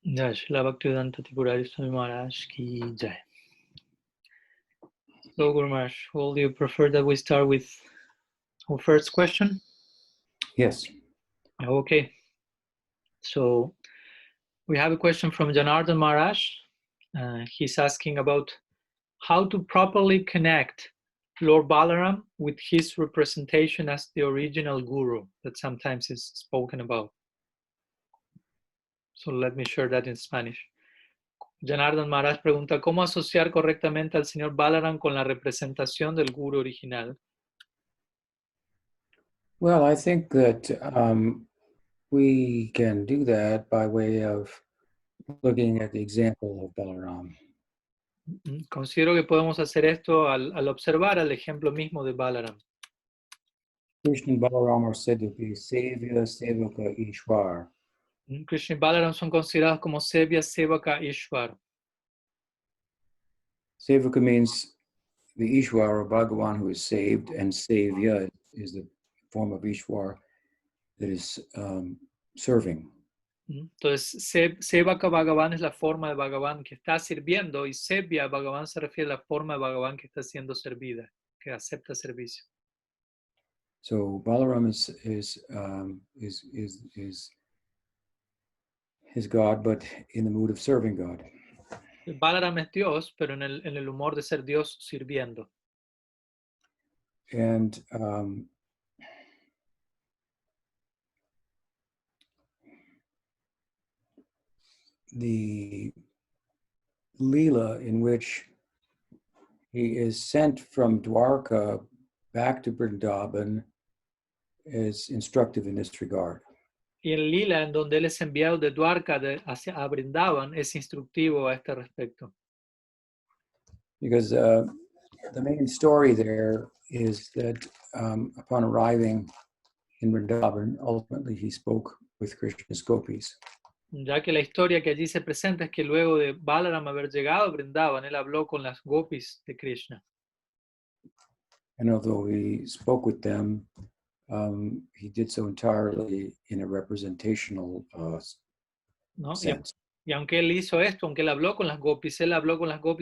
Jai Shri Bhaktivedanta Tripurari Swami Maharaj ki jai. So Guru Maharaj, will you prefer that we start with our first question? Yes. Okay. So we have a question from Janardhan Maharaj. He's asking about how to properly connect Lord Balaram with his representation as the original guru that sometimes is spoken about. So let me share that in Spanish. Janardhan Maharaj pregunta cómo asociar correctamente al Señor Balaram con la representación del guru original. Well, I think that we can do that by way of looking at the example of Balaram. Considero que podemos hacer esto al observar el ejemplo mismo de Balaram. Krishna and Balaram are said to be Sevya, Sevaka, Ishwar. Krishna y Balaram son considerados como Sevya, Sevaka, Ishwar. Sevaka means the Ishwar or Bhagavan who is saved, and Sevya is the form of Ishwar that is serving. Entonces, Sevaka Bhagavan es la forma de Bhagavan que está sirviendo, y Sevya Bhagavan se refiere a la forma de Bhagavan que está siendo servida, que acepta servicio. So Balaram is God, but in the mood of serving God. Balaram es Dios, pero en el humor de ser Dios sirviendo. And the Leela in which he is sent from Dwarka back to Vrindavan is instructive in this regard. Y el lila en donde él es enviado de Dwarka hacia Vrindavan es instructivo a este respecto. Because the main story there is that upon arriving in Vrindavan, ultimately he spoke with Krishna's gopis. Ya que la historia que allí se presenta es que luego de Balaram haber llegado a Vrindavan, él habló con las gopis de Krishna. And although he spoke with them, he did so entirely in a representational ¿No? sense. Y aunque él hizo esto, aunque él habló con las gopis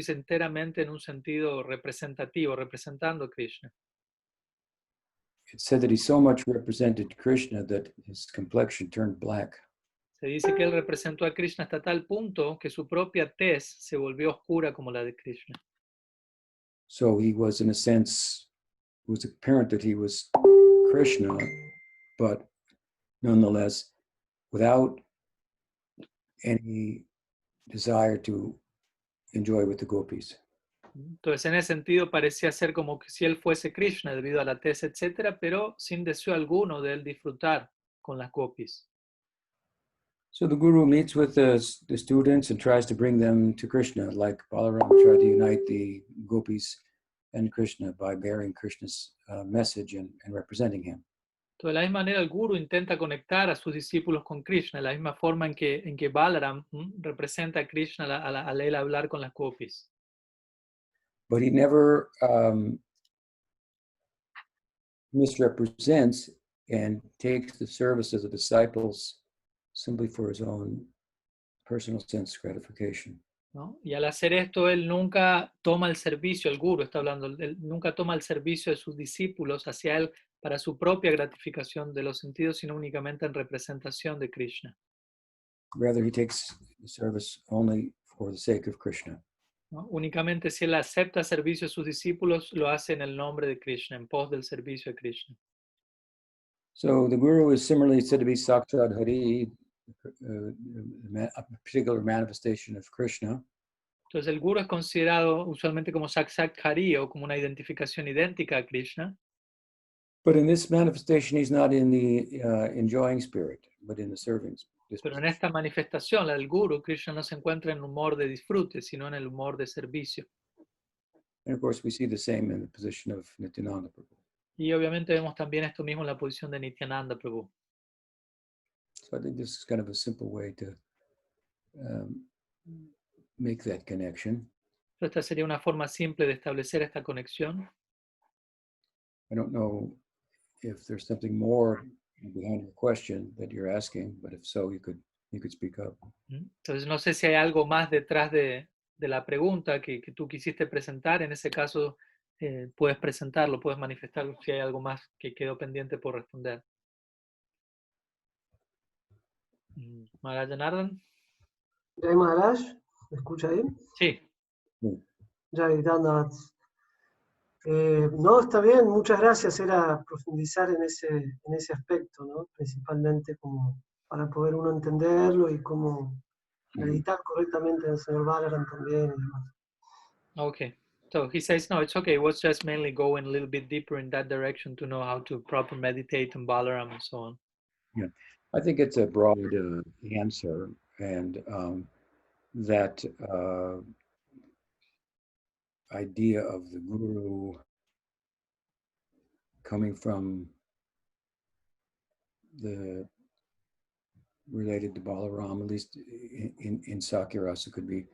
enteramente en un sentido representativo, representando a Krishna. It said that he so much represented Krishna that his complexion turned black. Se dice que él representó a Krishna hasta tal punto que su propia tez se volvió oscura como la de Krishna. So he was, in a sense, it was apparent that he was Krishna, but nonetheless, without any desire to enjoy with the gopis. Entonces, en ese sentido, parecía ser como que si él fuese Krishna debido a la tez, etc., pero sin deseo alguno de él disfrutar con las gopis. So the guru meets with the students and tries to bring them to Krishna, like Balaram tried to unite the gopis and Krishna by bearing Krishna's message and representing him. Entonces, de la misma manera, el guru intenta conectar a sus discípulos con Krishna, de la misma forma en que Balaram representa a Krishna al él hablar con las gopis. But he never misrepresents and takes the service of the disciples simply for his own personal sense gratification. ¿No? Y al hacer esto, él nunca toma el servicio, el guru está hablando, él nunca toma el servicio de sus discípulos hacia él para su propia gratificación de los sentidos, sino únicamente en representación de Krishna. Rather, he takes the service only for the sake of Krishna. ¿No? Únicamente si él acepta servicio a sus discípulos, lo hace en el nombre de Krishna, en pos del servicio de Krishna. So the guru is similarly said to be Sakshat Hari, a particular manifestation of Krishna. Entonces el guru es considerado usualmente como Sakshat Hari o como una identificación idéntica a Krishna. But in this manifestation, he's not in the enjoying spirit, but in the serving spirit. Pero en esta manifestación, la del guru, Krishna no se encuentra en el humor de disfrute, sino en el humor de servicio. And of course, we see the same in the position of Nityananda Prabhu. Y obviamente vemos también esto mismo en la posición de Nityananda Prabhu. So I think this is kind of a simple way to make that connection. Esta sería una forma simple de establecer esta conexión. I don't know if there's something more behind your question that you're asking, but if so, you could he could speak up. Entonces no sé si hay algo más detrás de la pregunta que tú quisiste presentar. En ese caso, puedes presentarlo, puedes manifestar si hay algo más que quedó pendiente por responder. Maharaj Janardhan. Jai Maharaj, ¿me escucha ahí? Sí. Jai Dandavat. No, está bien, muchas gracias. Era profundizar en ese aspecto, ¿no? Principalmente como para poder uno entenderlo y cómo meditar correctamente en el Señor Balaram también y demás. Okay. So he says, no, it's okay. It was just mainly going a little bit deeper in that direction to know how to proper meditate on Balaram and so on. Yeah, I think it's a broad answer, and that idea of the guru coming from the related to Balaram, at least in Sakya-rasa, could be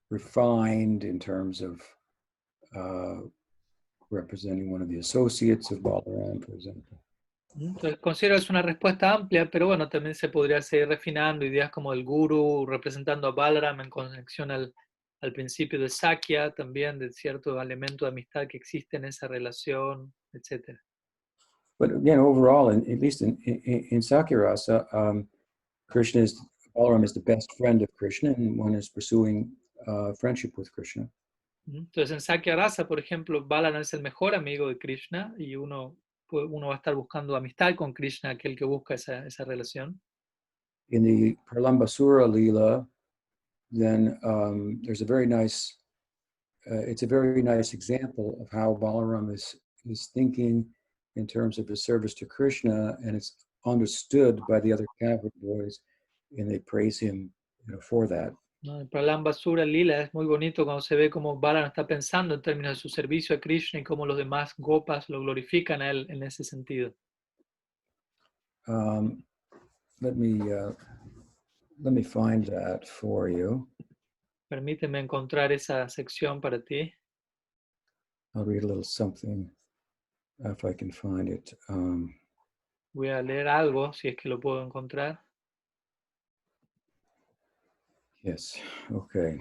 refined in terms of representing one of the associates of Balaram, for example. Entonces considero que es una respuesta amplia, pero bueno, también se podría seguir refinando ideas como el guru representando a Balaram en conexión al principio de Sakya, también de cierto elemento de amistad que existe en esa relación, etc. But again, overall, at least in Sakya-rasa, Balaram is the best friend of Krishna, and one is pursuing friendship with Krishna. Entonces en Sakya Rasa, por ejemplo, Balaram es el mejor amigo de Krishna y uno va a estar buscando amistad con Krishna, aquel que busca esa relación. In the Pralambasura Leela, then there's a very nice, it's a very nice example of how Balaram is thinking in terms of his service to Krishna, and it's understood by the other cowherd boys, and they praise him, for that. ¿No? El Pralambasura Lila es muy bonito cuando se ve cómo Balaram está pensando en términos de su servicio a Krishna y cómo los demás gopas lo glorifican a él en ese sentido. Let me find that for you. Permíteme encontrar esa sección para ti. I'll read a little something if I can find it. Voy a leer algo, si es que lo puedo encontrar. Yes, okay.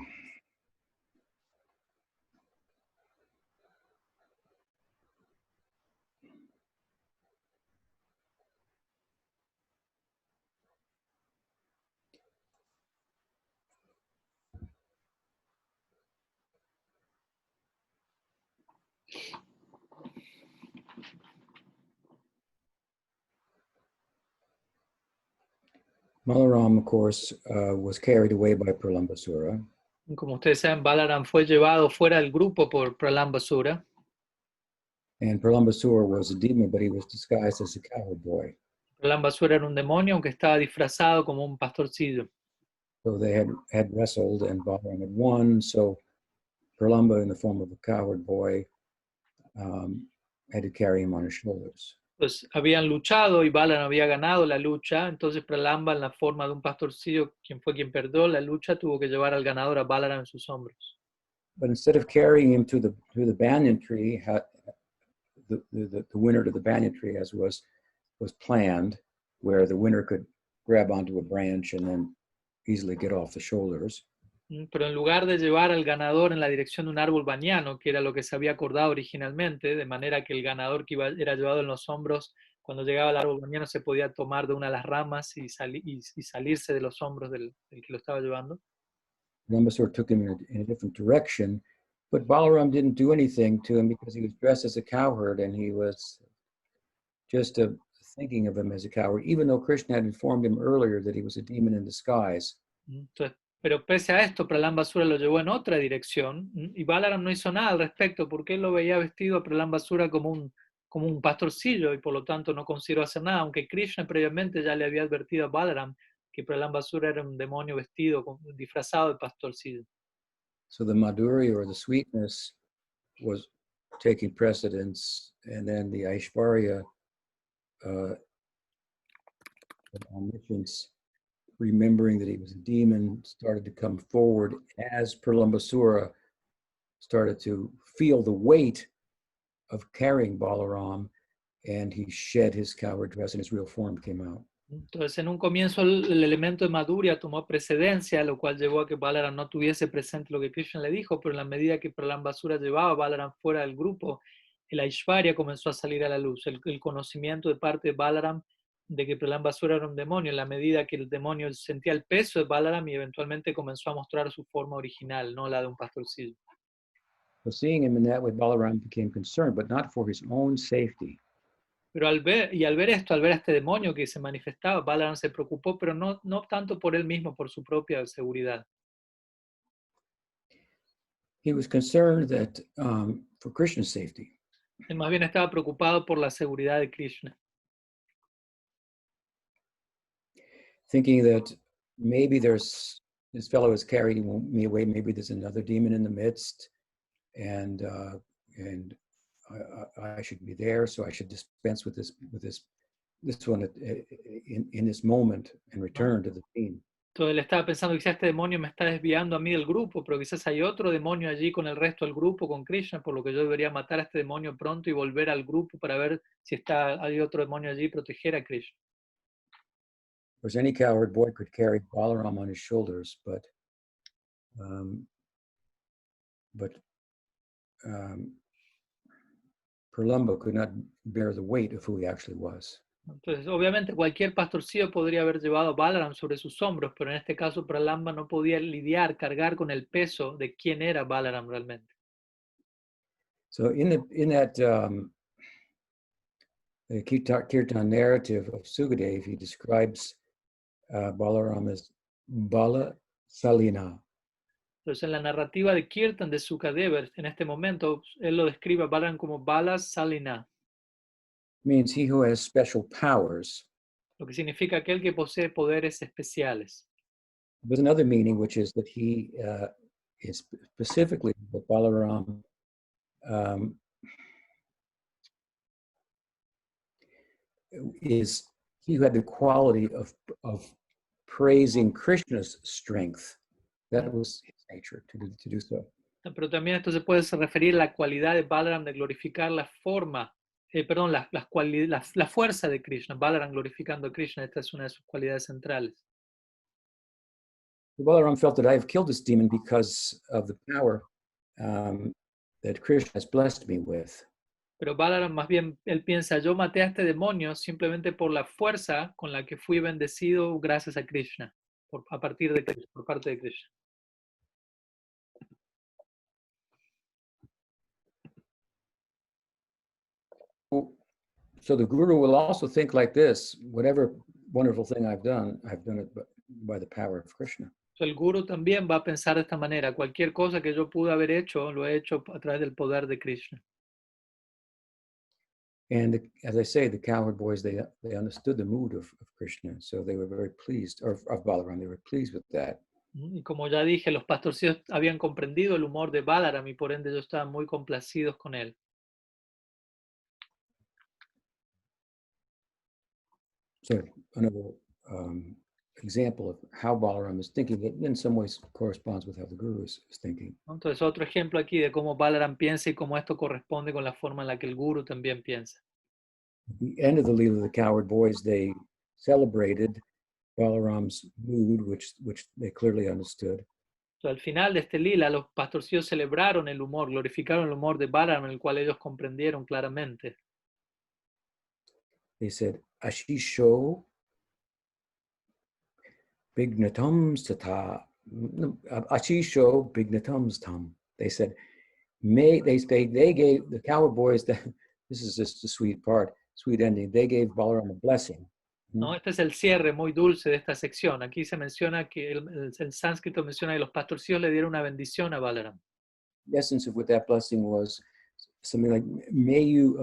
Balaram, of course, was carried away by Pralambasura. Como ustedes saben, Balaram fue llevado fuera del grupo por Pralambasura. And Pralambasura was a demon, but he was disguised as a cowherd boy. Pralambasura era un demonio, aunque estaba disfrazado como un pastorcillo. So they had wrestled, and Balaram had won. So Pralamba, in the form of a cowherd boy, had to carry him on his shoulders. Entonces habían luchado y Balaram había ganado la lucha, entonces Pralamba en la forma de un pastorcillo, quien perdió la lucha, tuvo que llevar al ganador a Balaram en sus hombros. But instead of carrying him to the banyan tree, the winner to the banyan tree, as was planned, where the winner could grab onto a branch and then easily get off the shoulders. Pero en lugar de llevar al ganador en la dirección de un árbol bañano, que era lo que se había acordado originalmente, de manera que el ganador era llevado en los hombros, cuando llegaba al árbol bañano se podía tomar de una de las ramas y salirse de los hombros del que lo estaba llevando. Pralambasura took him in a different direction, but Balaram didn't do anything to him because he was dressed as a cowherd, and he was just thinking of him as a cowherd, even though Krishna had informed him earlier that he was a demon in disguise. Entonces, pero pese a esto, Pralambasura lo llevó en otra dirección y Balaram no hizo nada al respecto porque él lo veía vestido a Pralambasura como un pastorcillo y por lo tanto no consideró hacer nada, aunque Krishna previamente ya le había advertido a Balaram que Pralambasura era un demonio vestido, disfrazado de pastorcillo. So the Madhurya, or the sweetness, was taking precedence, and then the Aishvarya, omniscience, remembering that he was a demon, started to come forward as Pralambasura started to feel the weight of carrying Balaram, and he shed his cowherd dress and his real form came out. Entonces, en un comienzo el elemento de Madhurya tomó precedencia, lo cual llevó a que Balaram no tuviese presente lo que Krishna le dijo, pero en la medida que Pralambasura llevaba a Balaram fuera del grupo, el Aishvarya comenzó a salir a la luz, el conocimiento de parte de Balaram de que Pralambasura era un demonio, en la medida que el demonio sentía el peso de Balaram y eventualmente comenzó a mostrar su forma original, no la de un pastorcillo. So seeing him in that way, Balaram became concerned, but not for his own safety. Pero al ver esto, al ver a este demonio que se manifestaba, Balaram se preocupó, pero no tanto por él mismo, por su propia seguridad. He was concerned that for Krishna's safety. Él más bien estaba preocupado por la seguridad de Krishna, thinking that maybe this fellow is carrying me away, maybe there's another demon in the midst, and I should be there, so I should dispense with this one in this moment and return to the team. Entonces él estaba pensando, quizás este demonio me está desviando a mí del grupo, pero quizás hay otro demonio allí con el resto del grupo, con Krishna, por lo que yo debería matar a este demonio pronto y volver al grupo para ver si hay otro demonio allí y proteger a Krishna. Of course, any coward boy could carry Balaram on his shoulders, but Pralamba could not bear the weight of who he actually was. Entonces, obviamente, cualquier pastorcillo podría haber llevado a Balaram sobre sus hombros, pero en este caso Pralamba no podía cargar con el peso de quién era Balaram realmente. So in that Kirtan narrative of Sukadev, he describes Balaram as Bala Salina. Entonces, en la narrativa de Kirtan de Sukadeva, en este momento, él lo describe a Balaram como Bala Salina, Means he who has special powers. lo que significa aquel que posee poderes especiales. There's another meaning, which is that he is specifically that Balaram is he who had the quality of praising Krishna's strength. That was his nature to do so. Pero también esto se puede referir a la cualidad de Balaram de glorificar la fuerza de Krishna. Balaram glorificando a Krishna, esta es una de sus cualidades centrales. Balaram felt that I have killed this demon because of the power that Krishna has blessed me with. Pero Balaram más bien, él piensa, yo maté a este demonio simplemente por la fuerza con la que fui bendecido gracias a Krishna, por parte de Krishna. So the guru will also think like this: whatever wonderful thing I've done it by the power of Krishna. So el guru también va a pensar de esta manera, cualquier cosa que yo pude haber hecho, lo he hecho a través del poder de Krishna. And as I say, the cowherd boys, they understood the mood of Krishna, so they were very pleased, or of Balaram, they were pleased with that. Y como ya dije, los pastorcillos habían comprendido el humor de Balaram y por ende ellos estaban muy complacidos con él. So another example of how Balaram is thinking, that in some ways corresponds with how the guru is thinking. Entonces otro ejemplo aquí de cómo Balaram piensa y cómo esto corresponde con la forma en la que el guru también piensa. At the end of the Leela, the cowherd boys, they celebrated Balaram's mood, which they clearly understood. Entonces, al final de este lila, los pastorcillos celebraron el humor, glorificaron el humor de Balaram, el cual ellos comprendieron claramente. They said, Ashisho Bignatams Tata. Ashisho Bignatams Tam. They said, they gave the cowherd boys, this is just the sweet part, sweet ending, they gave Balaram a blessing. ¿No? Este es el cierre muy dulce de esta sección. Aquí se menciona que el sánscrito menciona que los pastorcillos le dieron una bendición a Balaram. The essence of what that blessing was something like, may you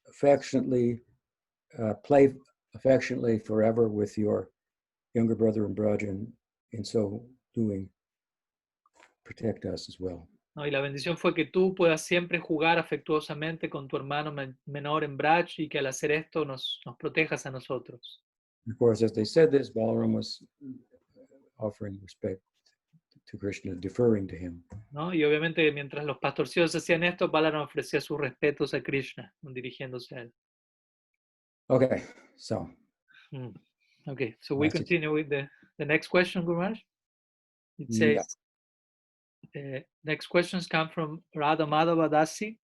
affectionately play affectionately forever with your younger brother and brother, and in so doing, protect us as well. ¿No? Y la bendición fue que tú puedas siempre jugar afectuosamente con tu hermano menor en Braj y que al hacer esto nos protejas a nosotros. Of course, as they said this, Balaram was offering respect to Krishna, deferring to him. ¿No? Y obviamente mientras los pastorcillos hacían esto, Balaram ofrecía sus respetos a Krishna, dirigiéndose a él. Okay, so Okay, so we That's it. continue with the next question, Guru Maharaj. It Yeah. says, next questions come from Radha Madhava Dasi.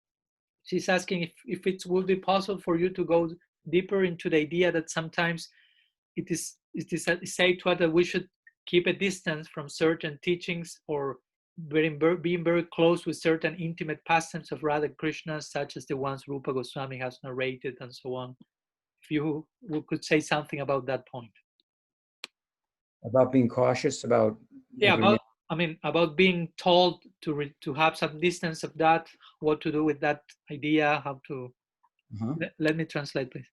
She's asking if it would be possible for you to go deeper into the idea that sometimes it is said to us that we should keep a distance from certain teachings or being very close with certain intimate pastimes of Radha and Krishna, such as the ones Rupa Goswami has narrated and so on. If you could say something about that point. About being cautious about. Yeah, entering about being told to have some distance of that, what to do with that idea, how to. Let me translate, please.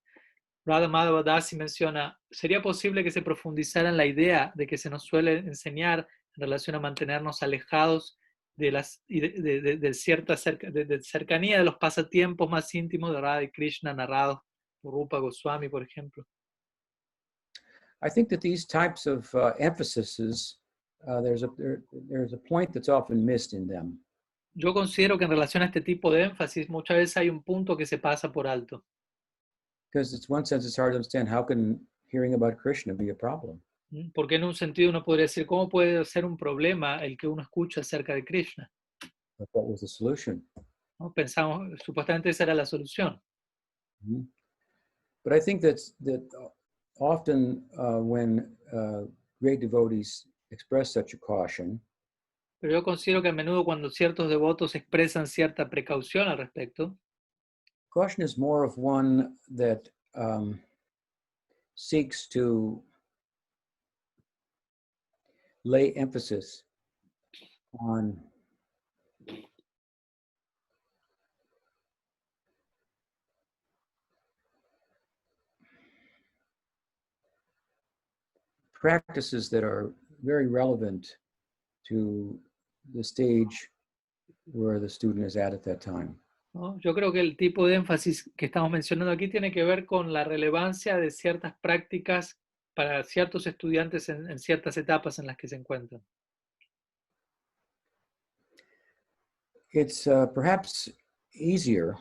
Radha Madhava Dasi menciona, ¿sería posible que se profundizara en la idea de que se nos suele enseñar en relación a mantenernos alejados de cierta cercanía de los pasatiempos más íntimos de Radha y Krishna narrados por Rupa Goswami, por ejemplo? I think that these types of emphases, there's a point that's often missed in them. Yo considero que en relación a este tipo de énfasis muchas veces hay un punto que se pasa por alto. Because in one sense, it's hard to understand how can hearing about Krishna be a problem. Porque en un sentido uno podría decir, ¿cómo puede ser un problema el que uno escucha acerca de Krishna? But what was the solution? ¿No? Pensamos, supuestamente esa era la solución. But I think that often when great devotees express such a caution, Pero yo considero que a menudo cuando ciertos devotos expresan cierta precaución al respecto, caution is more of one that seeks to lay emphasis on practices that are very relevant to the stage where the student is at that time. ¿no? Yo creo que el tipo de énfasis que estamos mencionando aquí tiene que ver con la relevancia de ciertas prácticas para ciertos estudiantes en ciertas etapas en las que se encuentran. It's perhaps easier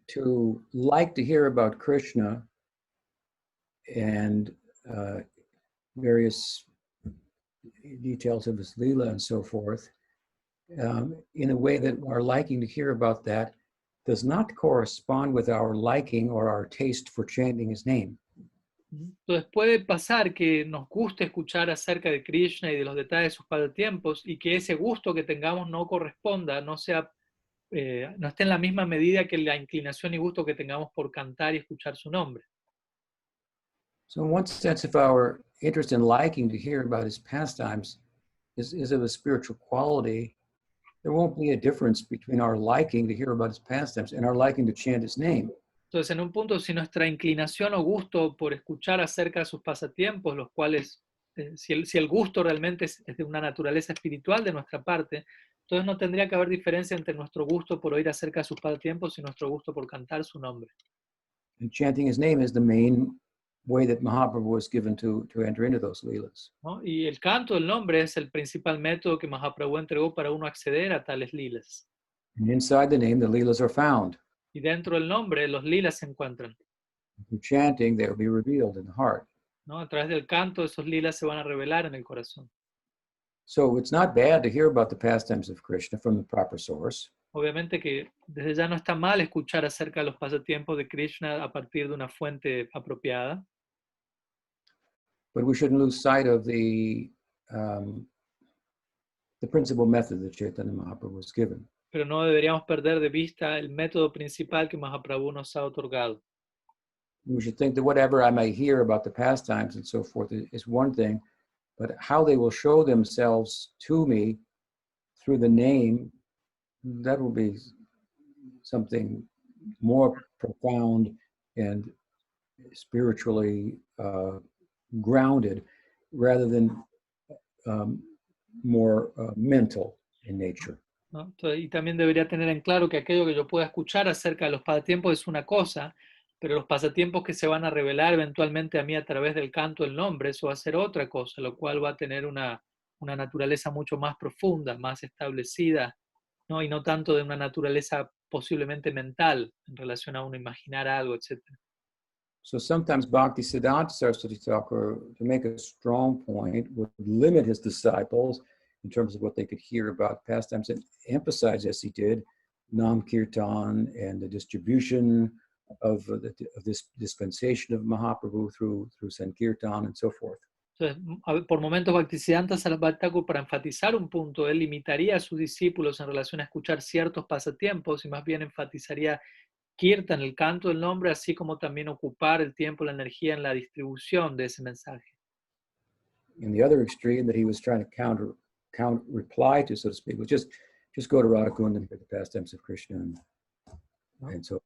to like to hear about Krishna and various details of his Leela and so forth, in a way that our liking to hear about that does not correspond with our liking or our taste for chanting his name. Entonces puede pasar que nos guste escuchar acerca de Krishna y de los detalles de sus pasatiempos y que ese gusto que tengamos no corresponda, no esté en la misma medida que la inclinación y gusto que tengamos por cantar y escuchar su nombre. So in one sense, if our interest in liking to hear about his pastimes is of a spiritual quality, there won't be a difference between our liking to hear about his pastimes and our liking to chant his name. Entonces, en un punto, si nuestra inclinación o gusto por escuchar acerca de sus pasatiempos, los cuales, si el gusto realmente es de una naturaleza espiritual de nuestra parte, entonces no tendría que haber diferencia entre nuestro gusto por oír acerca de sus pasatiempos y nuestro gusto por cantar su nombre. And chanting his name is the main way that Mahaprabhu was given to enter into those leelas. ¿No? Y el canto del nombre es el principal método que Mahaprabhu entregó para uno acceder a tales lilas. And inside the name, the leelas are found. Y dentro del nombre, los lilas se encuentran. Through chanting, they will be revealed in the heart. ¿No? A través del canto, esos lilas se van a revelar en el corazón. So it's not bad to hear about the pastimes of Krishna from the proper source. Obviamente que desde ya no está mal escuchar acerca de los pasatiempos de Krishna a partir de una fuente apropiada. But we shouldn't lose sight of the principal method that Chaitanya Mahaprabhu was given. Pero no deberíamos perder de vista el método principal que Mahaprabhu nos ha otorgado. We should think that whatever I may hear about the pastimes and so forth is one thing, but how they will show themselves to me through the name, that will be something more profound and spiritually grounded rather than more mental in nature. ¿No? Entonces, y también debería tener en claro que aquello que yo pueda escuchar acerca de los pasatiempos es una cosa, pero los pasatiempos que se van a revelar eventualmente a mí a través del canto del nombre, eso va a ser otra cosa, lo cual va a tener una naturaleza mucho más profunda, más establecida, ¿no? Y no tanto de una naturaleza posiblemente mental en relación a uno imaginar algo, etc. So sometimes Bhaktisiddhanta Saraswati Thakur, to make a strong point, would limit his disciples in terms of what they could hear about pastimes and emphasize, as he did, Nam Kirtan and the distribution of this dispensation of Mahaprabhu through Sankirtan and so forth. Entonces, por momentos Bhaktisiddhanta Saraswati Thakur, para enfatizar un punto, él limitaría a sus discípulos en relación a escuchar ciertos pasatiempos y más bien enfatizaría Kirtan, el canto del nombre, así como también ocupar el tiempo, la energía en la distribución de ese mensaje. In the other extreme that he was trying to counter reply to, so to speak, was just go to Radha Kund and hear the pastimes of Krishna and so.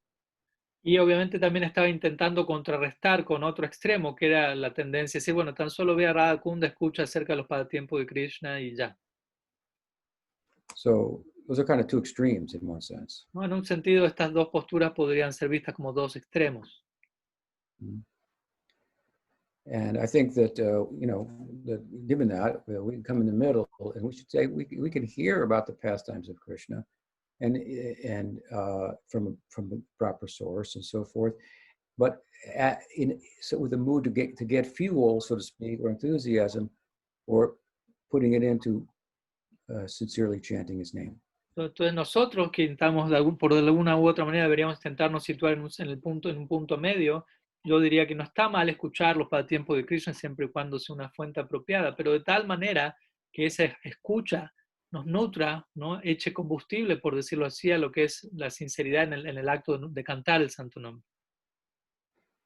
Y obviamente también estaba intentando contrarrestar con otro extremo, que era la tendencia de decir, bueno, tan solo ve a Radha Kunda, escucha acerca de los pasatiempos de Krishna y ya. So those are kind of two extremes in one sense. ¿No? En un sentido, estas dos posturas podrían ser vistas como dos extremos. And I think that, that given that, we can come in the middle and we should say we can hear about the pastimes of Krishna and from the proper source and so forth. But so with a mood to get fuel, so to speak, or enthusiasm, or putting it into sincerely chanting his name. Entonces nosotros que intentamos por alguna u otra manera deberíamos intentarnos situar en un punto medio. Yo diría que no está mal escuchar los pasatiempos de Krishna siempre y cuando sea una fuente apropiada, pero de tal manera que esa escucha nos nutra, ¿no? Eche combustible, por decirlo así, a lo que es la sinceridad en el acto de cantar el santo nombre.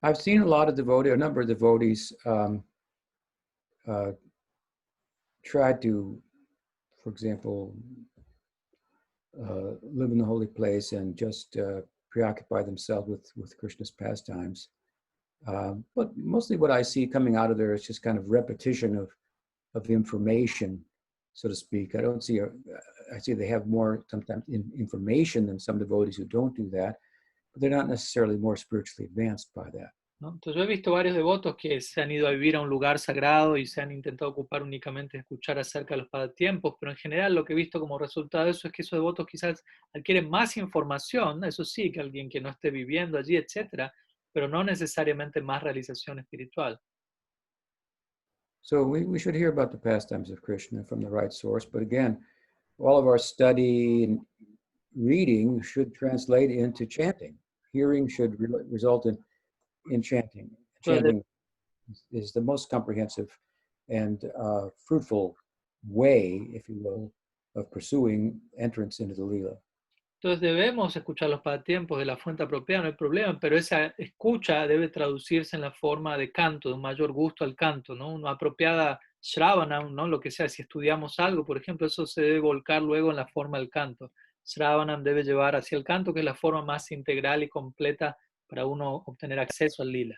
I've seen a number of devotees try to, for example, live in the holy place and just preoccupy themselves with Krishna's pastimes. But mostly what I see coming out of there is just kind of repetition of information, so to speak. I see they have more sometimes information than some devotees who don't do that, but they're not necessarily more spiritually advanced by that. ¿No? Entonces yo he visto varios devotos que se han ido a vivir a un lugar sagrado y se han intentado ocupar únicamente de escuchar acerca de los pasatiempos, pero en general lo que he visto como resultado de eso es que esos devotos quizás adquieren más información, eso sí, que alguien que no esté viviendo allí, etcétera, pero no necesariamente más realización espiritual. So we should hear about the pastimes of Krishna from the right source, but again, all of our study and reading should translate into chanting. Hearing should result in chanting. Chanting is the most comprehensive and fruitful way, if you will, of pursuing entrance into the Leela. Entonces debemos escuchar los pasatiempos de la fuente apropiada, no hay problema, pero esa escucha debe traducirse en la forma de canto, de un mayor gusto al canto, ¿no? Una apropiada shravanam, ¿no? Lo que sea, si estudiamos algo, por ejemplo, eso se debe volcar luego en la forma del canto. Shravanam debe llevar hacia el canto, que es la forma más integral y completa para uno obtener acceso al lila.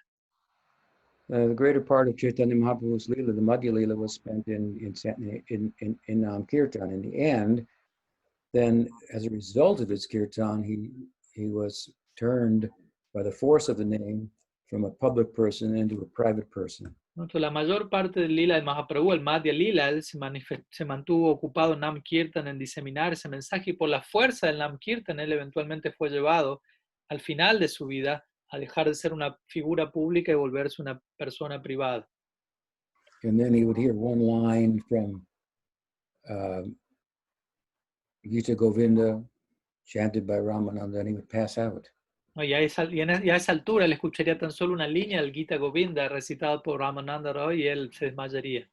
The greater part of Chaitanya Mahaprabhu's Leela, the Madhya Leela, was spent in Kirtan. In the end, then as a result of his Kirtan, he was turned by the force of the name from a public person into a private person. Entonces, la mayor parte del lila de Mahaprabhu, el Madhya Lila, él se mantuvo ocupado en Nam Kirtan, en diseminar ese mensaje, y por la fuerza del Nam Kirtan, él eventualmente fue llevado al final de su vida a dejar de ser una figura pública y volverse una persona privada. And then he would hear one line from Gita Govinda chanted by Ramananda, and he would pass out. No, y a esa altura él escucharía tan solo una línea del Gita Govinda recitada por Ramananda Roy y él se desmayaría.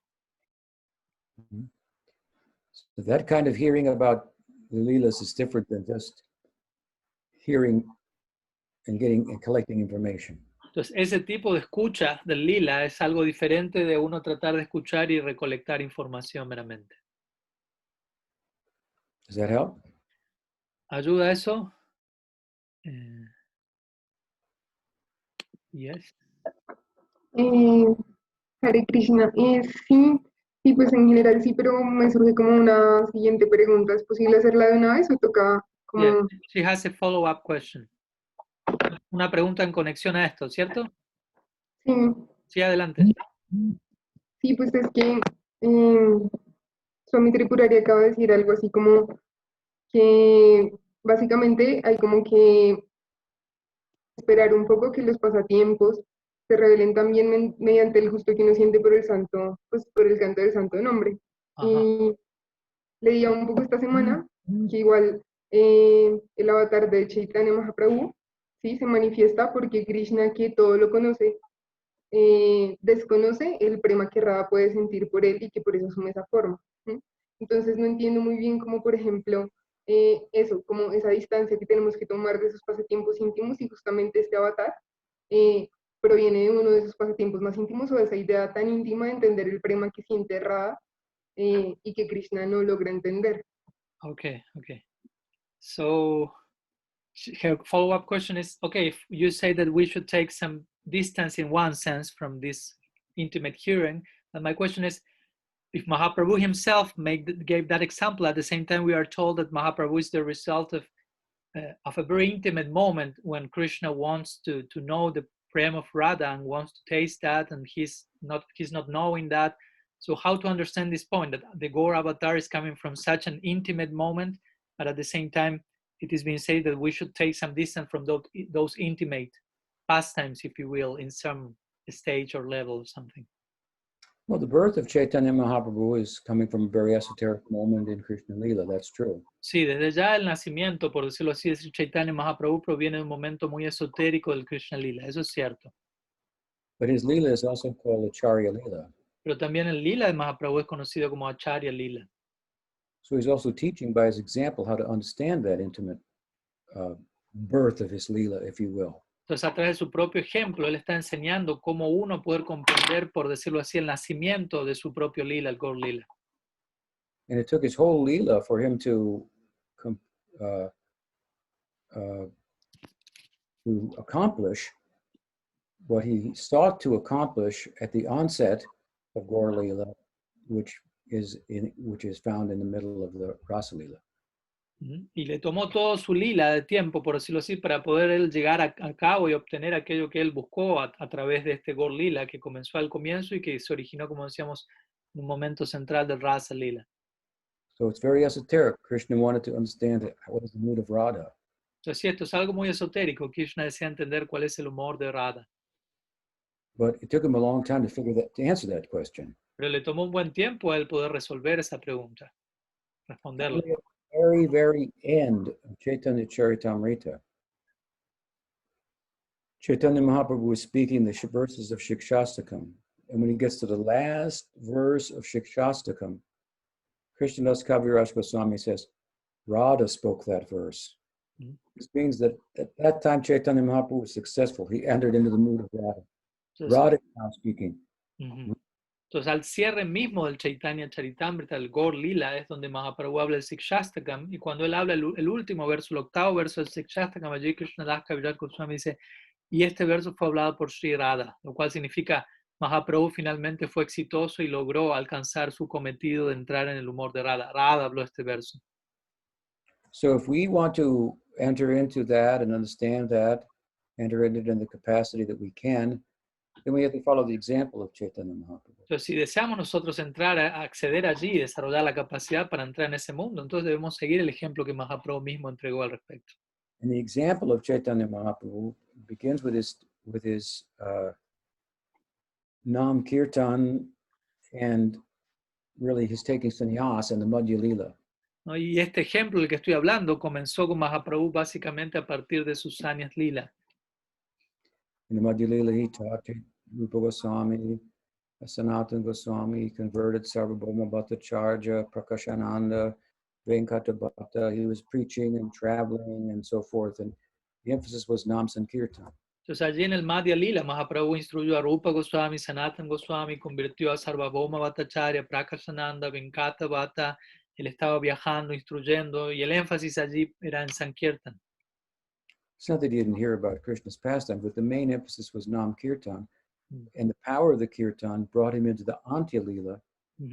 So that kind of hearing about the Leelas is different than just hearing and collecting information. Entonces, ese tipo de escucha del lila es algo diferente de uno tratar de escuchar y recolectar información meramente. Does that help? ¿Ayuda eso? Yes. Hare Krishna. Sí, pues en general sí, pero me surge como una siguiente pregunta. ¿Es posible hacerla de una vez o toca como...? Yes. She has a follow-up question. Una pregunta en conexión a esto, ¿cierto? Sí. Sí, adelante. Sí, pues es que Swami Tripurari acaba de decir algo así como que básicamente hay como que esperar un poco que los pasatiempos se revelen también mediante el gusto que uno siente por el santo, pues por el canto del santo nombre. Ajá. Y leía un poco esta semana que igual el avatar de Chaitanya Mahaprabhu, ¿sí? Se manifiesta porque Krishna, que todo lo conoce, desconoce el prema que Radha puede sentir por él y que por eso asume esa forma. ¿Sí? Entonces no entiendo muy bien cómo, por ejemplo, eso, como esa distancia que tenemos que tomar de esos pasatiempos íntimos y justamente este avatar proviene de uno de esos pasatiempos más íntimos o de esa idea tan íntima de entender el prema que siente Radha y que Krishna no logra entender. Okay. So her follow-up question is, okay, if you say that we should take some distance in one sense from this intimate hearing, and my question is, if Mahaprabhu himself gave that example, at the same time we are told that Mahaprabhu is the result of a very intimate moment when Krishna wants to know the prema of Radha and wants to taste that, and he's not knowing that. So how to understand this point, that the Gaur avatar is coming from such an intimate moment, but at the same time it is being said that we should take some distance from those intimate pastimes, if you will, in some stage or level or something. Well, the birth of Chaitanya Mahaprabhu is coming from a very esoteric moment in Krishna Lila, that's true. Sí, desde ya el nacimiento, por decirlo así, de Sri Chaitanya Mahaprabhu proviene de un momento muy esotérico del Krishna Lila, eso es cierto. But his Lila is also called Acharya Lila. Pero también el Lila de Mahaprabhu es conocido como Acharya Lila. So he's also teaching by his example how to understand that intimate birth of his Lila, if you will. Entonces, a través de su propio ejemplo, él está enseñando cómo uno poder comprender, por decirlo así, el nacimiento de su propio Lila, el Gaur Lila. And it took his whole Lila for him to accomplish what he sought to accomplish at the onset of Gaur Lila, which is found in the middle of the Rasa Lila. Y le tomó todo su lila de tiempo, por decirlo así, para poder él llegar a cabo y obtener aquello que él buscó a través de este Gaur Lila que comenzó al comienzo y que se originó, como decíamos, en un momento central del Rasa Lila. So it's very esoteric. Krishna wanted to understand what is the mood of Radha. Entonces, sí, esto es algo muy esotérico. Krishna desea entender cuál es el humor de Radha. But it took him a long time to answer that question. Pero le tomó un buen tiempo a él poder resolver esa pregunta, responderla. Only at the very, very end of Chaitanya Charitamrita, Chaitanya Mahaprabhu was speaking the verses of Shikshastakam. And when he gets to the last verse of Shikshastakam, Krishnadas Kaviraj Goswami says, Radha spoke that verse. Mm-hmm. This means that at that time Chaitanya Mahaprabhu was successful. He entered into the mood of Radha. Entonces, Radha is now speaking. uh-huh. Entonces, al cierre mismo del Chaitanya Charitamrita, el Gaur Lila, es donde Mahaprabhu habla del Sikshastakam, y cuando él habla el último verso, el octavo verso del Sikshastakam, allí Krishnadas Kaviraj Goswami dice, y este verso fue hablado por Sri Radha, lo cual significa Mahaprabhu finalmente fue exitoso y logró alcanzar su cometido de entrar en el humor de Radha. Radha habló este verso. So if we want to enter into that and understand that, enter into it in the capacity that we can, then we have to follow the example of Chaitanya Mahaprabhu. Entonces, si deseamos nosotros entrar, a acceder allí y desarrollar la capacidad para entrar en ese mundo, entonces debemos seguir el ejemplo que Mahaprabhu mismo entregó al respecto. And the example of Chaitanya Mahaprabhu begins with his Nam Kirtan and really his taking sannyas and the Madhya Lila. ¿No? Y este ejemplo del que estoy hablando comenzó con Mahaprabhu básicamente a partir de sus Sanyas Lila. In the Madhya Lila, he taught Rupa Goswami, Sanatana Goswami, converted Sarvabhauma Bhattacharya, Prakashananda, Venkata Bhatta. He was preaching and traveling and so forth. And the emphasis was Nam Sankirtan. Entonces allí en el Madhya Lila, Mahaprabhu instruyó a Rupa Goswami, Sanatana Goswami, convirtió a Sarvabhauma Bhattacharya, Prakashananda, Venkata Bhatta. Él estaba viajando, instruyendo, y el énfasis allí era en Sankirtan. It's not that he didn't hear about Krishna's pastime, but the main emphasis was Nam Kirtan. And the power of the Kirtan brought him into the Antya Lila,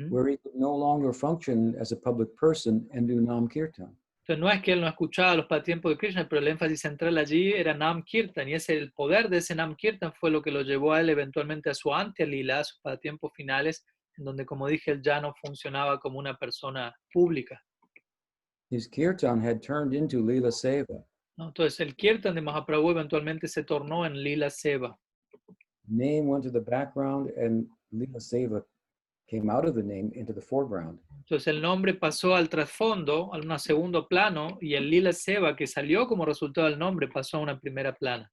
where he could no longer function as a public person and do Nam Kirtan. Entonces no es que él no escuchaba los pasatiempos de Krishna, pero el énfasis central allí era Nam Kirtan, y el poder de ese Nam Kirtan fue lo que lo llevó a él eventualmente a su Antya Lila, a sus pasatiempos finales, en donde, como dije, él ya no funcionaba como una persona pública. His Kirtan had turned into Lila Seva. ¿No? Entonces el Kirtan de Mahaprabhu eventualmente se tornó en Lila Seva. name went to the background and Lila Seva came out of the name into the foreground. Entonces el nombre pasó al trasfondo, a un segundo plano, y el lila seva que salió como resultado del nombre pasó a una primera plana.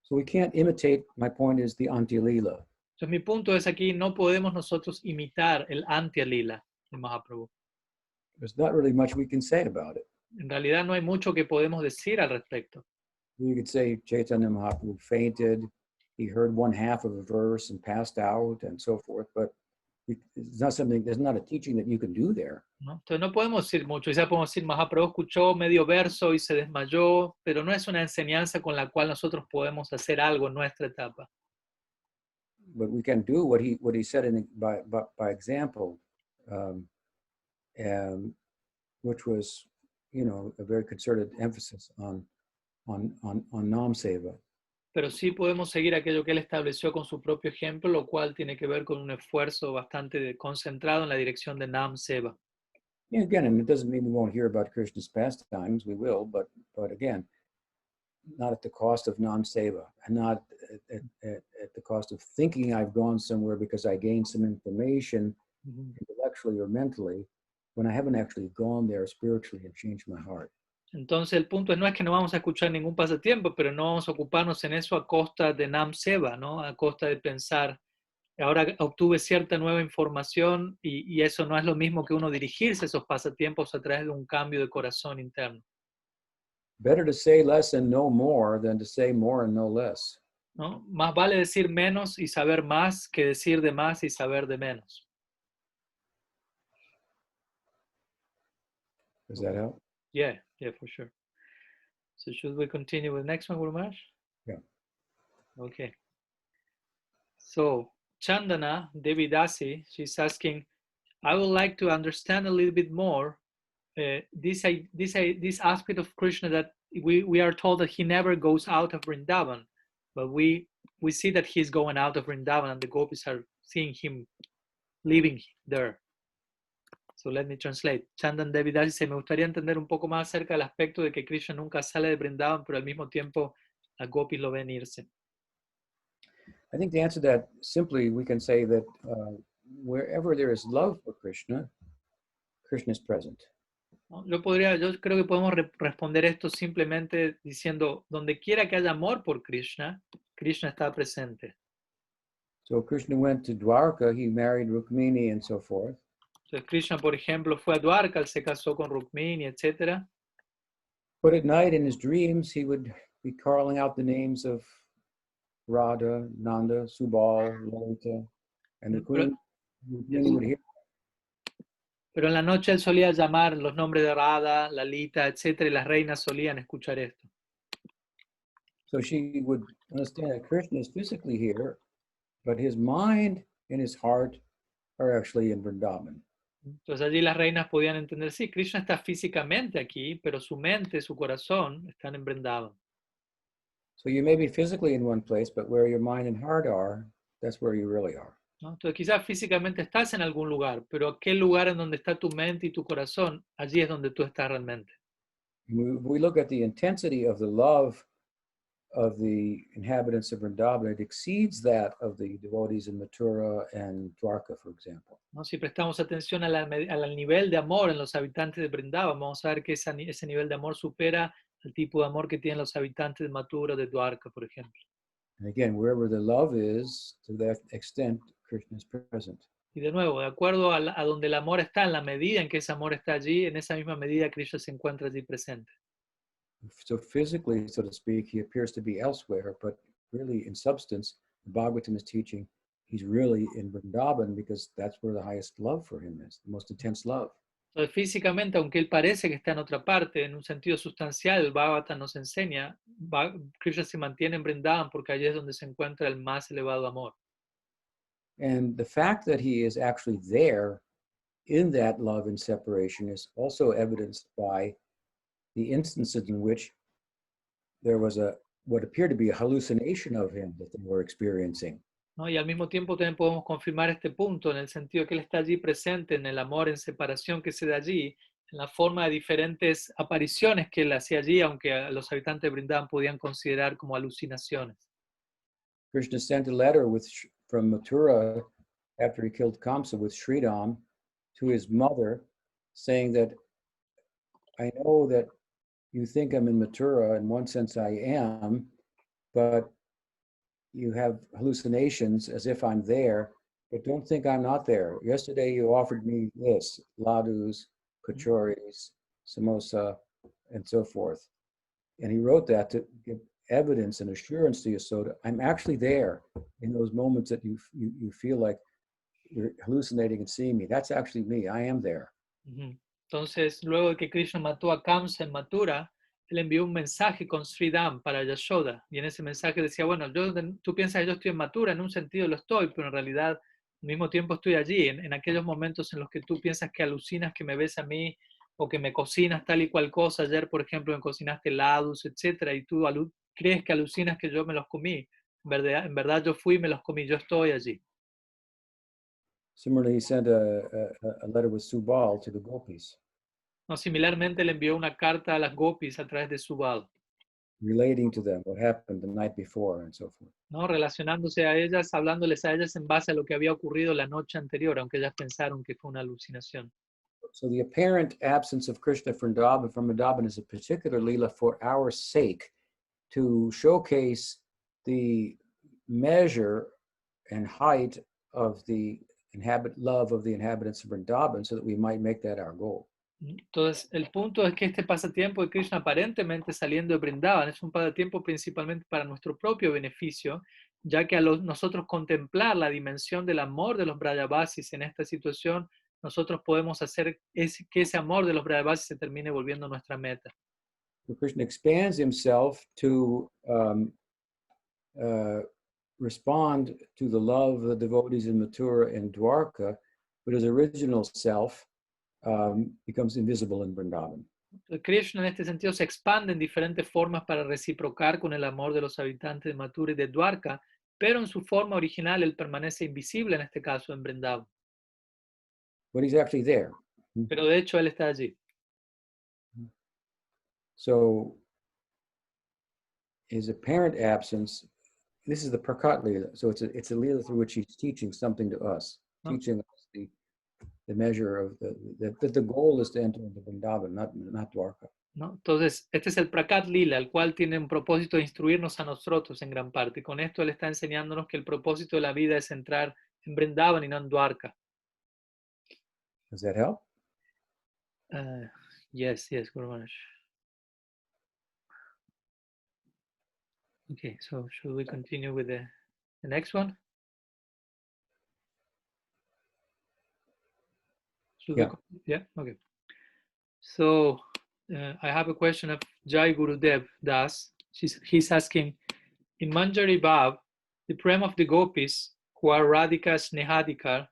So we can't imitate, my point is, the anti-lila. Entonces mi punto es aquí, no podemos nosotros imitar el anti-lila de Mahaprabhu. There's not really much we can say about it. En realidad no hay mucho que podemos decir al respecto. You could say Chaitanya Mahaprabhu fainted, he heard one half of a verse and passed out and so forth, but it's not something, there's not a teaching that you can do there. ¿No? Entonces no podemos decir mucho, quizás podemos decir Mahaprabhu escuchó medio verso y se desmayó, pero no es una enseñanza con la cual nosotros podemos hacer algo en nuestra etapa. But we can do what he said by example, which was, a very concerted emphasis on Nam Seva. Pero sí podemos seguir aquello que él estableció con su propio ejemplo, lo cual tiene que ver con un esfuerzo bastante concentrado en la dirección de Nam Seva. Yeah, again, and it doesn't mean we won't hear about Krishna's pastimes, we will, but again, not at the cost of Nam Seva, and not at the cost of thinking I've gone somewhere because I gained some information intellectually or mentally, when I haven't actually gone there spiritually and changed my heart. Entonces el punto no es que no vamos a escuchar ningún pasatiempo, pero no vamos a ocuparnos en eso a costa de Nam Seva, ¿no? A costa de pensar, ahora obtuve cierta nueva información y eso no es lo mismo que uno dirigirse a esos pasatiempos a través de un cambio de corazón interno. Better to say less and know more than to say more and know less. ¿No? Más vale decir menos y saber más que decir de más y saber de menos. Does that help? Yeah, for sure. So should we continue with the next one, Guru Maharaj? Yeah. Okay. So Chandana Devidasi, she's asking, I would like to understand a little bit more this aspect of Krishna that we are told that he never goes out of Vrindavan, but we see that he's going out of Vrindavan and the gopis are seeing him living there. So let me translate. Chandan Devidasi dice, me gustaría entender un poco más acerca del aspecto de que Krishna nunca sale de Vrindavan, pero al mismo tiempo las gopis lo ven irse. I think to answer that simply, we can say that wherever there is love for Krishna, Krishna is present. ¿No? Yo creo que podemos responder esto simplemente diciendo, donde quiera que haya amor por Krishna, Krishna está presente. So Krishna went to Dwarka, he married Rukmini and so forth. Entonces Krishna, por ejemplo, fue a Dwarka, él se casó con Rukmini, etc. But at night in his dreams, he would be calling out the names of Radha, Nanda, Subal, Lalita, and the queen would hear. Pero en la noche él solía llamar los nombres de Radha, Lalita, etc. Y las reinas solían escuchar esto. So she would understand that Krishna is physically here, but his mind and his heart are actually in Vrindavan. Entonces allí las reinas podían entender, sí, Krishna está físicamente aquí, pero su mente, su corazón están en Vrindavan. So you may be physically in one place, but where your mind and heart are, that's where you really are. ¿No? Entonces quizás físicamente estás en algún lugar, pero aquel lugar en donde está tu mente y tu corazón, allí es donde tú estás realmente. We look at the intensity of the love of the inhabitants of Vrindavan, it exceeds that of the devotees in Mathura and Dwarka, for example. ¿No? Si prestamos atención al nivel de amor en los habitantes de Vrindavan, vamos a ver que ese nivel de amor supera el tipo de amor que tienen los habitantes de Mathura o de Dwarka, por ejemplo. And again, wherever the love is, to that extent, Krishna is present. Y de nuevo, de acuerdo a donde el amor está, en la medida en que ese amor está allí, en esa misma medida Krishna se encuentra allí presente. So physically, so to speak, he appears to be elsewhere, but really in substance, the Bhagavatam is teaching he's really in Vrindavan because that's where the highest love for him is, the most intense love. Entonces, físicamente, aunque él parece que está en otra parte, en un sentido sustancial, el Bhagavatam nos enseña, Krishna se mantiene en Vrindavan porque allí es donde se encuentra el más elevado amor. And the fact that he is actually there in that love and separation is also evidenced by the instances in which there was what appeared to be a hallucination of him that they were experiencing. ¿No? Y al mismo tiempo también podemos confirmar este punto en el sentido que él está allí presente en el amor en separación que se da allí, en la forma de diferentes apariciones que él hacía allí, aunque los habitantes de Vrindavan podían considerar como alucinaciones. Krishna sent a letter from Mathura after he killed Kamsa with Sri Radha to his mother, saying that I know that you think I'm in Mathura. In one sense, I am, but you have hallucinations as if I'm there, but don't think I'm not there. Yesterday, you offered me this, ladus, kachoris, samosa, and so forth. And he wrote that to give evidence and assurance to Yasoda. I'm actually there in those moments that you feel like you're hallucinating and seeing me. That's actually me. I am there. Entonces, luego de que Krishna mató a Kamsa en Mathura, él envió un mensaje con Sri Radha para Yashoda. Y en ese mensaje decía, bueno, tú piensas que yo estoy en Mathura, en un sentido lo estoy, pero en realidad al mismo tiempo estoy allí, en aquellos momentos en los que tú piensas que alucinas que me ves a mí, o que me cocinas tal y cual cosa. Ayer, por ejemplo, me cocinaste helados, etcétera, y tú crees que alucinas que yo me los comí. En verdad yo fui y me los comí, yo estoy allí. Similarly, he sent a letter with Subal to the gopis. No, similarmente le envió una carta a las gopis a través de Subal, relating to them what happened the night before and so forth. ¿no? Relacionándose a ellas, hablándoles a ellas en base a lo que había ocurrido la noche anterior, aunque ellas pensaron que fue una alucinación. So the apparent absence of Krishna from Vrindavan is a particular lila for our sake, to showcase the measure and height of the love of the inhabitants of Vrindavan, so that we might make that our goal. Entonces, el punto es que este pasatiempo de Krishna, aparentemente saliendo de Vrindavan, es un pasatiempo principalmente para nuestro propio beneficio, ya que nosotros contemplar la dimensión del amor de los Brajavasis en esta situación, nosotros podemos hacer que ese amor de los Brajavasis se termine volviendo nuestra meta. So Krishna expands himself to respond to the love of the devotees in Mathura and Dwarka, but his original self becomes invisible in Vrindavan. Krishna en este sentido se expande en diferentes formas para reciprocar con el amor de los habitantes de Mathura y de Dwarka, pero en su forma original él permanece invisible, en este caso en Vrindavan. But he's actually there. Pero de hecho él está allí. So his apparent absence, this is the Prakat Lila. So it's a Lila through which he's teaching something to us, teaching us the measure of that the goal is to enter into Vrindavan, not Dwarka. ¿No? Entonces, este es el Prakat Lila, el cual tiene un propósito de instruirnos a nosotros en gran parte. Y con esto él está enseñándonos que el propósito de la vida es entrar en Vrindavan y no en Dwarka. Does that help? Yes, Guru Maharaj. Okay, so should we continue with the next one? Yeah, okay. So I have a question of Jai Gurudev Das. He's asking, in Manjari Bhav, the prem of the gopis, who are Radhikas Nehadikar,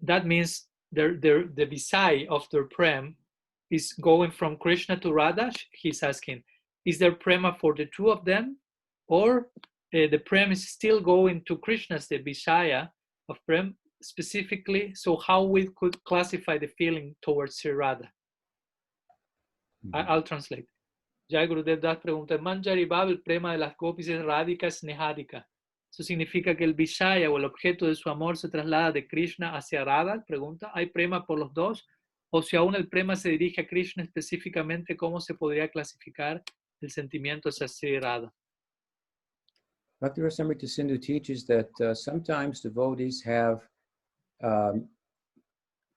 that means the visai of their prem is going from Krishna to Radha. He's asking, is there prema for the two of them? Or the prem is still going to Krishna's, the visaya of prem specifically? So how we could classify the feeling towards Sri Radha? I'll translate. Jai Gurudev Das pregunta, en Manjari Bhav el prema de las gopis es Radhika Snehadika. Eso significa que el Vishaya o el objeto de su amor se traslada de Krishna hacia Radha. Pregunta, ¿hay prema por los dos? O si aún el prema se dirige a Krishna específicamente, ¿cómo se podría clasificar el sentimiento hacia Sri Radha? Bhakti Rasamrita Sindhu teaches that sometimes devotees have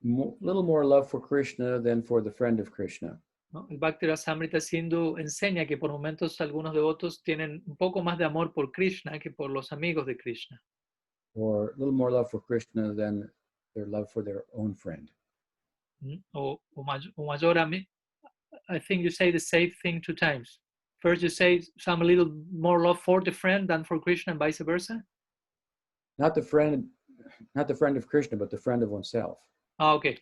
little more love for Krishna than for the friend of Krishna. ¿No? El Bhakti Rasamrita Sindhu enseña que por momentos algunos devotos tienen un poco más de amor por Krishna que por los amigos de Krishna. Or a little more love for Krishna than their love for their own friend. O mayor I think you say the same thing two times. First you say some a little more love for the friend than for Krishna and vice versa? Not the friend of Krishna, but the friend of oneself. Okay.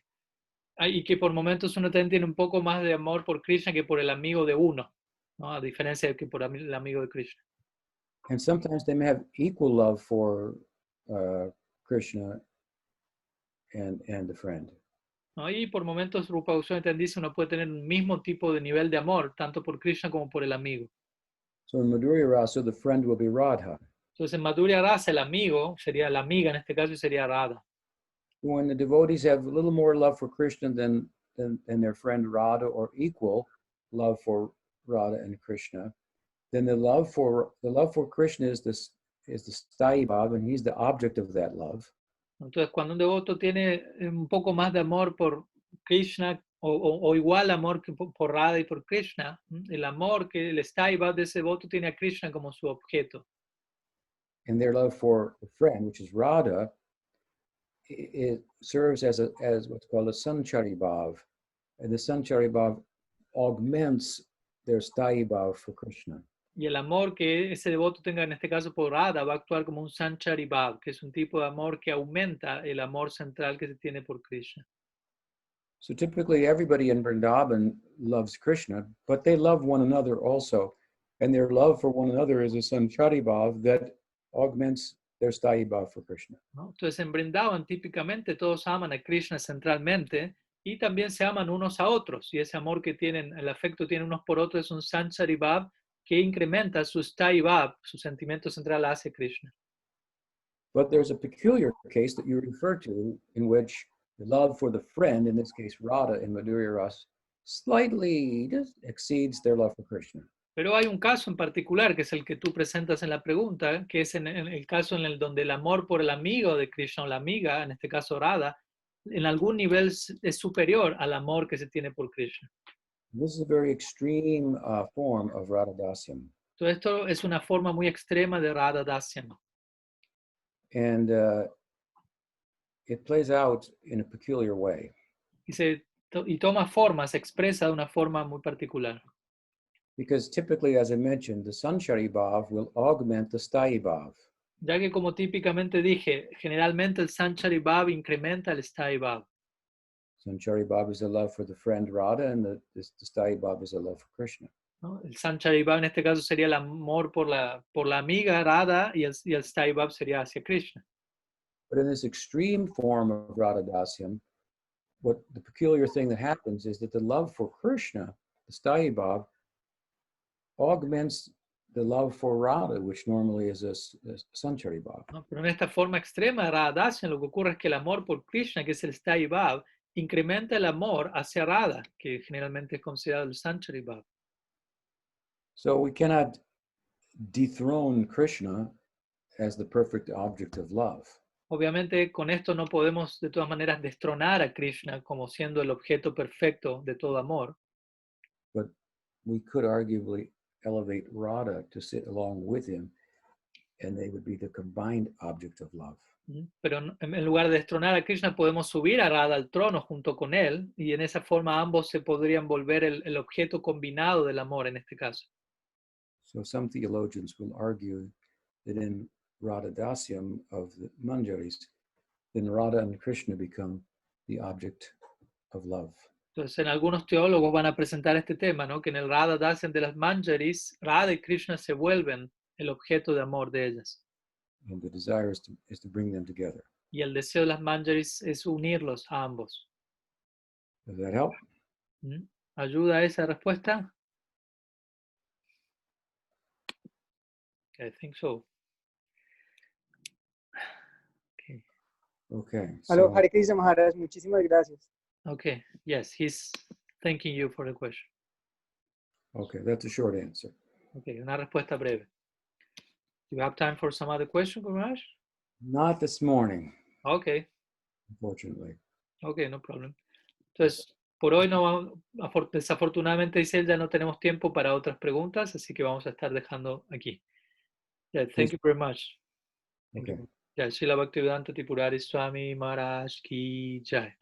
Y que por momentos uno también tiene un poco más de amor por Krishna que por el amigo de uno, ¿no? A diferencia de que por el amigo de Krishna. And sometimes they may have equal love for Krishna and the friend. ¿No? Y por momentos Rupa Goswami también dice uno puede tener un mismo tipo de nivel de amor, tanto por Krishna como por el amigo. So in Madhurya Rasa, the friend will be Radha. Entonces en Madhurya Rasa el amigo sería la amiga en este caso y sería Radha. When the devotees have a little more love for Krishna than their friend Radha, or equal love for Radha and Krishna, then the love for Krishna is the sthayi bhav, and he's the object of that love. Entonces cuando un devoto tiene un poco más de amor por Krishna o igual amor que por Radha y por Krishna, el amor que el sthayi bhav de ese devoto tiene a Krishna como su objeto. And their love for the friend, which is Radha, it serves as what's called a sanchari bhav. And the sanchari bhav augments their sthayi bhav for Krishna. Y el amor que ese devoto tenga en este caso por Radha va a actuar como un sanchari bhav, que es un tipo de amor que aumenta el amor central que se tiene por Krishna. So typically everybody in Vrindavan loves Krishna, but they love one another also. And their love for one another is a sanchari bhav that augments their sthayi bhav for Krishna. ¿No? Entonces en Vrindavan típicamente todos aman a Krishna centralmente y también se aman unos a otros. Y ese amor que tienen, el afecto que tienen unos por otros es un sanchari bhav que incrementa su sthayi bhav, su sentimiento central hacia Krishna. But there's a peculiar case that you refer to in which the love for the friend, in this case Radha in Madhurya Rasa, slightly just exceeds their love for Krishna. Pero hay un caso en particular, que es el que tú presentas en la pregunta, que es en el caso en el donde el amor por el amigo de Krishna o la amiga, en este caso Radha, en algún nivel es superior al amor que se tiene por Krishna. This is a very extreme form of Radha Dasyam. Todo esto es una forma muy extrema de Radha Dasyam. And it plays out in a peculiar way. Y toma forma, se expresa de una forma muy particular. Because typically, as I mentioned, the sanchari bhav will augment the sthayi bhav. Ya que como típicamente dije, generalmente el sanchari bhav incrementa el sthayi bhav. Sanchari bhav is a love for the friend Radha, and the sthayi bhav is a love for Krishna. ¿No? El sanchari bhav en este caso sería el amor por la amiga Radha y el sthayi bhav sería hacia Krishna. But in this extreme form of Radha Dasyam, what the peculiar thing that happens is that the love for Krishna, the sthayi bhav, augments the love for Radha, which normally is a sanchari bhav. ¿No? Pero en esta forma extrema de Radha Dasyam lo que ocurre es que el amor por Krishna, que es el sthayi bhav, incrementa el amor hacia Radha, que generalmente es considerado el sanchari bhav. So we cannot dethrone Krishna as the perfect object of love. Obviamente con esto no podemos de todas maneras destronar a Krishna como siendo el objeto perfecto de todo amor. But we could arguably elevate Radha to sit along with him, and they would be the combined object of love. Pero en lugar de destronar a Krishna podemos subir a Radha al trono junto con él y en esa forma ambos se podrían volver el objeto combinado del amor en este caso. So some theologians will argue that in Radha Dasyam of the Manjaris, then Radha and Krishna become the object of love. Entonces, en algunos teólogos van a presentar este tema, ¿no? Que en el Radha Dasyam de las Manjaris, Radha y Krishna se vuelven el objeto de amor de ellas. And the desire is to bring them together. Y el deseo de las Manjaris es unirlos a ambos. Does that help? ¿Ayuda esa respuesta? I think so. Okay. Okay. Hello, So, Hare Krishna Maharaj, muchísimas gracias. Okay. Yes, he's thanking you for the question. okay, that's a short answer. Okay, una respuesta breve. Do you have time for some other question, Guraj? Not this morning, Okay. unfortunately. Okay, no problem. Entonces, por hoy desafortunadamente, dice él, ya no tenemos tiempo para otras preguntas, así que vamos a estar dejando aquí. Yeah, thank you very much. Thank Okay. you. Yeah, Srila Bhaktivedanta Tripurari Swami Maharaj Ki Jai.